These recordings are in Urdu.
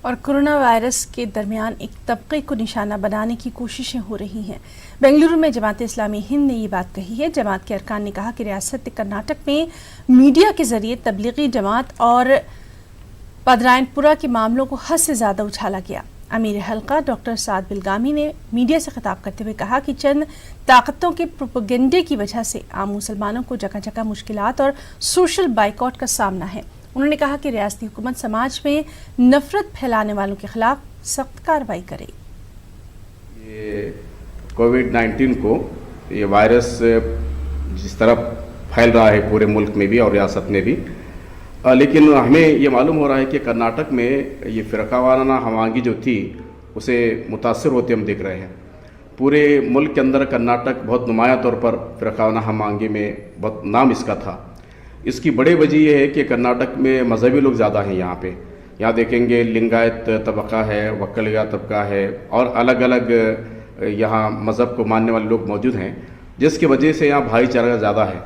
اور کورونا وائرس کے درمیان ایک طبقے کو نشانہ بنانے کی کوششیں ہو رہی ہیں۔ بنگلورو میں جماعت اسلامی ہند نے یہ بات کہی ہے۔ جماعت کے ارکان نے کہا کہ ریاست کرناٹک میں میڈیا کے ذریعے تبلیغی جماعت اور پادرائن پورہ کے معاملوں کو حد سے زیادہ اچھالا گیا۔ امیر حلقہ ڈاکٹر سعد بلگامی نے میڈیا سے خطاب کرتے ہوئے کہا کہ چند طاقتوں کے پروپیگنڈے کی وجہ سے عام مسلمانوں کو جگہ جگہ مشکلات اور سوشل بائیکاٹ کا سامنا ہے۔ انہوں نے کہا کہ ریاستی حکومت سماج میں نفرت پھیلانے والوں کے خلاف سخت کارروائی کرے۔ یہ کووڈ-19 کو یہ وائرس جس طرح پھیل رہا ہے پورے ملک میں بھی اور ریاست میں بھی، لیکن ہمیں یہ معلوم ہو رہا ہے کہ کرناٹک میں یہ فرقہ وارانہ ہم آہنگی جو تھی اسے متاثر ہوتے ہم دیکھ رہے ہیں۔ پورے ملک کے اندر کرناٹک بہت نمایاں طور پر فرقہ وارانہ ہم آہنگی میں بہت نام اس کا تھا۔ اس کی بڑی وجہ یہ ہے کہ کرناٹک میں مذہبی لوگ زیادہ ہیں یہاں پہ۔ یہاں دیکھیں گے لنگایت طبقہ ہے، وکلیگا طبقہ ہے اور الگ الگ یہاں مذہب کو ماننے والے لوگ موجود ہیں، جس کی وجہ سے یہاں بھائی چارہ زیادہ ہے۔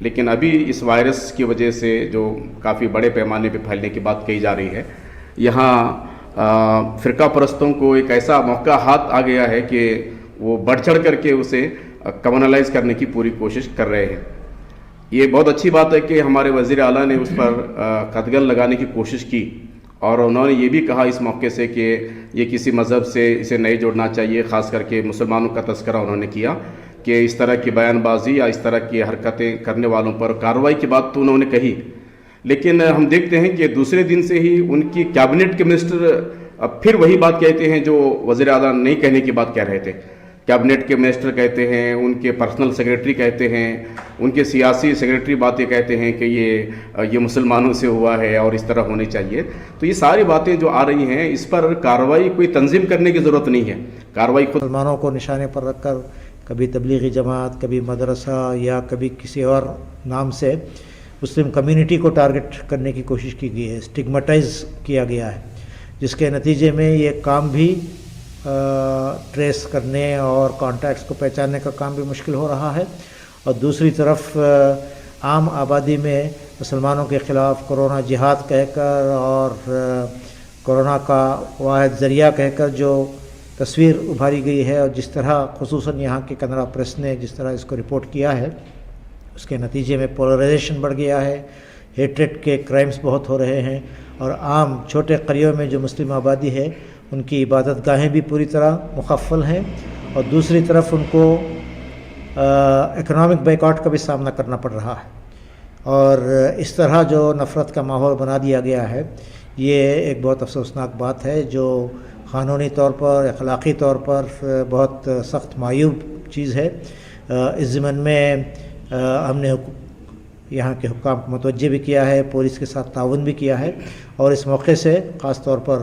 لیکن ابھی اس وائرس کی وجہ سے جو کافی بڑے پیمانے پہ پھیلنے کی بات کہی جا رہی ہے، یہاں فرقہ پرستوں کو ایک ایسا موقع ہاتھ آ گیا ہے کہ وہ بڑھ چڑھ کر کے اسے کمنلائز کرنے کی پوری کوشش کر رہے ہیں۔ یہ بہت اچھی بات ہے کہ ہمارے وزیر اعلیٰ نے اس پر قدغن لگانے کی کوشش کی اور انہوں نے یہ بھی کہا اس موقع سے کہ یہ کسی مذہب سے اسے نہیں جوڑنا چاہیے۔ خاص کر کے مسلمانوں کا تذکرہ انہوں نے کیا کہ اس طرح کی بیان بازی یا اس طرح کی حرکتیں کرنے والوں پر کارروائی کی بات تو انہوں نے کہی، لیکن ہم دیکھتے ہیں کہ دوسرے دن سے ہی ان کی کیبنٹ کے منسٹر اب پھر وہی بات کہتے ہیں جو وزیر اعلیٰ نہیں کہنے کی بات کہہ رہے تھے۔ کیبنٹ کے منسٹر کہتے ہیں، ان کے پرسنل سیکریٹری کہتے ہیں، ان کے سیاسی سیکریٹری باتیں کہتے ہیں کہ یہ مسلمانوں سے ہوا ہے اور اس طرح ہونی چاہیے۔ تو یہ ساری باتیں جو آ رہی ہیں اس پر کارروائی کوئی تنظیم کرنے کی ضرورت نہیں ہے، کارروائی خود مسلمانوں کو نشانے پر رکھ کر کبھی تبلیغی جماعت، کبھی مدرسہ یا کبھی کسی اور نام سے مسلم کمیونٹی کو ٹارگٹ کرنے کی کوشش کی گئی ہے، اسٹگمٹائز کیا گیا ہے، جس کے نتیجے میں یہ کام بھی ٹریس کرنے اور کانٹیکٹس کو پہچاننے کا کام بھی مشکل ہو رہا ہے، اور دوسری طرف عام آبادی میں مسلمانوں کے خلاف کرونا جہاد کہہ کر اور کرونا کا واحد ذریعہ کہہ کر جو تصویر ابھاری گئی ہے، اور جس طرح خصوصاً یہاں کے کنرا پریس نے جس طرح اس کو رپورٹ کیا ہے، اس کے نتیجے میں پولرائزیشن بڑھ گیا ہے، ہیٹریٹ کے کرائمز بہت ہو رہے ہیں، اور عام چھوٹے قریوں میں جو مسلم آبادی ہے ان کی عبادت گاہیں بھی پوری طرح مخفل ہیں، اور دوسری طرف ان کو اکنامک بائیکاٹ کا بھی سامنا کرنا پڑ رہا ہے۔ اور اس طرح جو نفرت کا ماحول بنا دیا گیا ہے، یہ ایک بہت افسوسناک بات ہے جو قانونی طور پر، اخلاقی طور پر بہت سخت معیوب چیز ہے۔ اس ضمن میں ہم نے یہاں کے حکام کو متوجہ بھی کیا ہے، پولیس کے ساتھ تعاون بھی کیا ہے، اور اس موقع سے خاص طور پر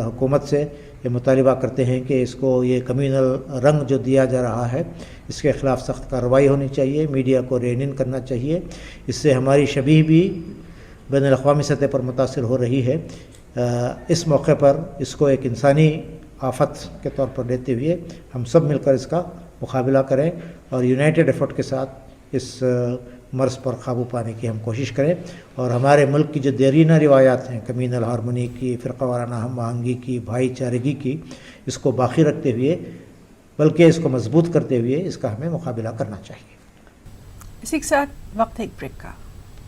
حکومت سے یہ مطالبہ کرتے ہیں کہ اس کو یہ کمیونل رنگ جو دیا جا رہا ہے اس کے خلاف سخت کارروائی ہونی چاہیے، میڈیا کو رین ان کرنا چاہیے۔ اس سے ہماری شبیہ بھی بین الاقوامی سطح پر متاثر ہو رہی ہے۔ اس موقع پر اس کو ایک انسانی آفت کے طور پر لیتے ہوئے ہم سب مل کر اس کا مقابلہ کریں اور یونائٹڈ ایفرٹ کے ساتھ اس مرض پر قابو پانے کی ہم کوشش کریں، اور ہمارے ملک کی جو دیرینہ روایات ہیں کمیونل ہارمونی کی، فرقہ وارانہ ہم آہنگی کی، بھائی چارگی کی، اس کو باقی رکھتے ہوئے بلکہ اس کو مضبوط کرتے ہوئے اس کا ہمیں مقابلہ کرنا چاہیے۔ اسی کے ساتھ وقت ایک بریک کا۔